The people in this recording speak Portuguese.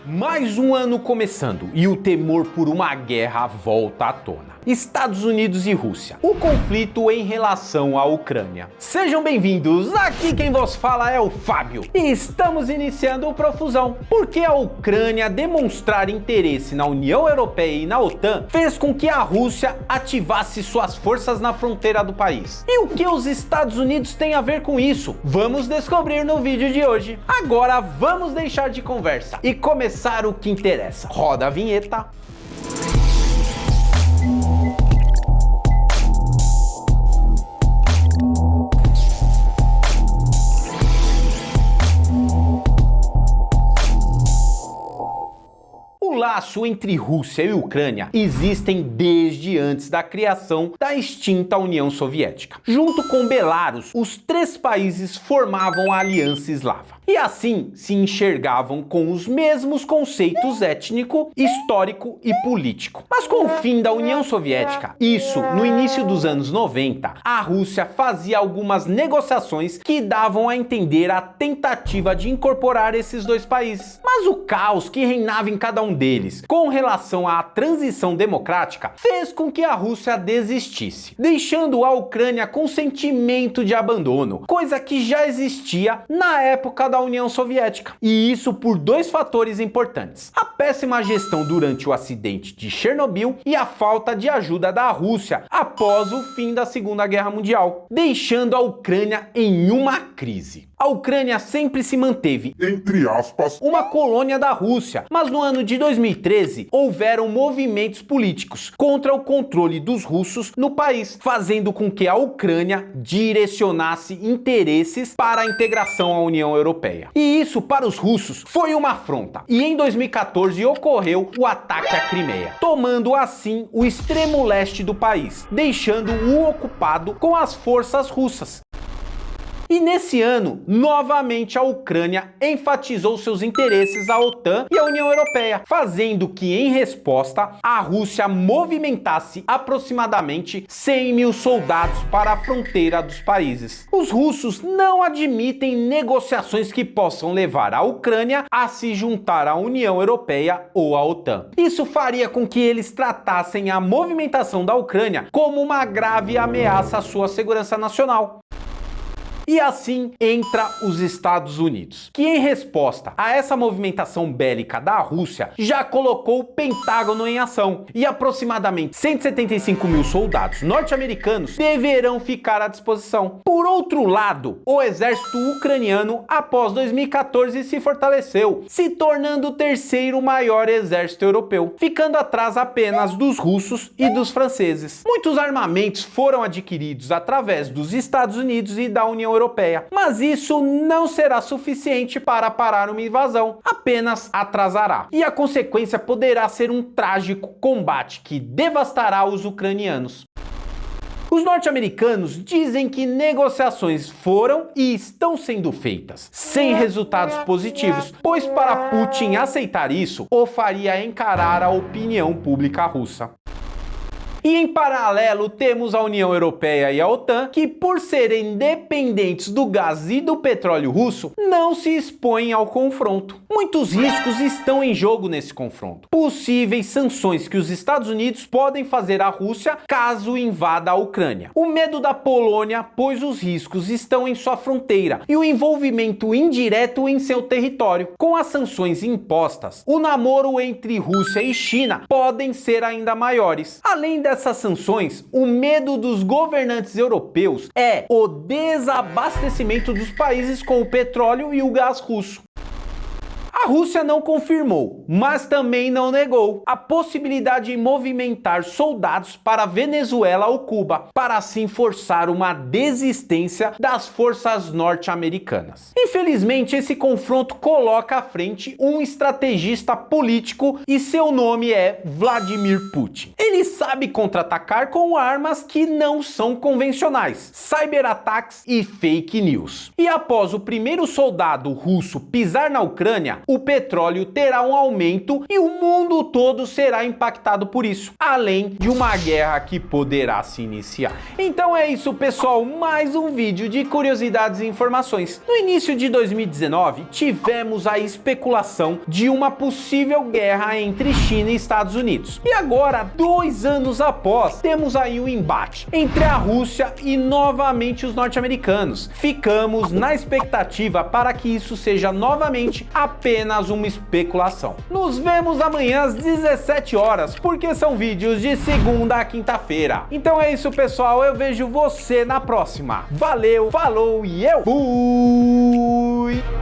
Mais um ano começando e o temor por uma guerra volta à tona. Estados Unidos e Rússia, o conflito em relação à Ucrânia. Sejam bem-vindos, aqui quem vos fala é o Fábio e estamos iniciando o Profusão, porque a Ucrânia demonstrar interesse na União Europeia e na OTAN fez com que a Rússia ativasse suas forças na fronteira do país. E o que os Estados Unidos têm a ver com isso? Vamos descobrir no vídeo de hoje. Agora vamos deixar de conversa e começar o que interessa. Roda a vinheta. O laço entre Rússia e Ucrânia existem desde antes da criação da extinta União Soviética. Junto com Belarus, os três países formavam a Aliança Eslava. E assim se enxergavam com os mesmos conceitos étnico, histórico e político. Mas com o fim da União Soviética, isso no início dos anos 90, a Rússia fazia algumas negociações que davam a entender a tentativa de incorporar esses dois países. Mas o caos que reinava em cada um deles com relação à transição democrática fez com que a Rússia desistisse, deixando a Ucrânia com sentimento de abandono, coisa que já existia na época da União Soviética. E isso por dois fatores importantes: a péssima gestão durante o acidente de Chernobyl e a falta de ajuda da Rússia após o fim da Segunda Guerra Mundial, deixando a Ucrânia em uma crise. A Ucrânia sempre se manteve, entre aspas, uma colônia da Rússia, mas no ano de 2013 houveram movimentos políticos contra o controle dos russos no país, fazendo com que a Ucrânia direcionasse interesses para a integração à União Europeia. E isso para os russos foi uma afronta. E em 2014 ocorreu o ataque à Crimeia, tomando assim o extremo leste do país, deixando-o ocupado com as forças russas. E nesse ano, novamente a Ucrânia enfatizou seus interesses à OTAN e à União Europeia, fazendo que, em resposta, a Rússia movimentasse aproximadamente 100 mil soldados para a fronteira dos países. Os russos não admitem negociações que possam levar a Ucrânia a se juntar à União Europeia ou à OTAN. Isso faria com que eles tratassem a movimentação da Ucrânia como uma grave ameaça à sua segurança nacional. E assim entra os Estados Unidos, que em resposta a essa movimentação bélica da Rússia, já colocou o Pentágono em ação e aproximadamente 175 mil soldados norte-americanos deverão ficar à disposição. Por outro lado, o exército ucraniano após 2014 se fortaleceu, se tornando o terceiro maior exército europeu, ficando atrás apenas dos russos e dos franceses. Muitos armamentos foram adquiridos através dos Estados Unidos e da União Europeia, mas isso não será suficiente para parar uma invasão, apenas atrasará. E a consequência poderá ser um trágico combate que devastará os ucranianos. Os norte-americanos dizem que negociações foram e estão sendo feitas, sem resultados positivos, pois para Putin aceitar isso, o faria encarar a opinião pública russa. E em paralelo temos a União Europeia e a OTAN, que por serem dependentes do gás e do petróleo russo, não se expõem ao confronto. Muitos riscos estão em jogo nesse confronto. Possíveis sanções que os Estados Unidos podem fazer à Rússia caso invada a Ucrânia. O medo da Polônia, pois os riscos estão em sua fronteira, e o envolvimento indireto em seu território. Com as sanções impostas, o namoro entre Rússia e China podem ser ainda maiores. Além dessas sanções, o medo dos governantes europeus é o desabastecimento dos países com o petróleo e o gás russo. A Rússia não confirmou, mas também não negou a possibilidade de movimentar soldados para Venezuela ou Cuba, para assim forçar uma desistência das forças norte-americanas. Infelizmente, esse confronto coloca à frente um estrategista político e seu nome é Vladimir Putin. Ele sabe contra-atacar com armas que não são convencionais, cyberataques e fake news. E após o primeiro soldado russo pisar na Ucrânia, o petróleo terá um aumento e o mundo todo será impactado por isso, além de uma guerra que poderá se iniciar. Então é isso, pessoal, mais um vídeo de curiosidades e informações. No início de 2019, tivemos a especulação de uma possível guerra entre China e Estados Unidos. E agora, 2 anos após, temos aí um embate entre a Rússia e novamente os norte-americanos. Ficamos na expectativa para que isso seja novamente apenas uma especulação. Nos vemos amanhã às 17 horas, porque são vídeos de segunda a quinta-feira. Então é isso, pessoal, eu vejo você na próxima. Valeu, falou e eu fui!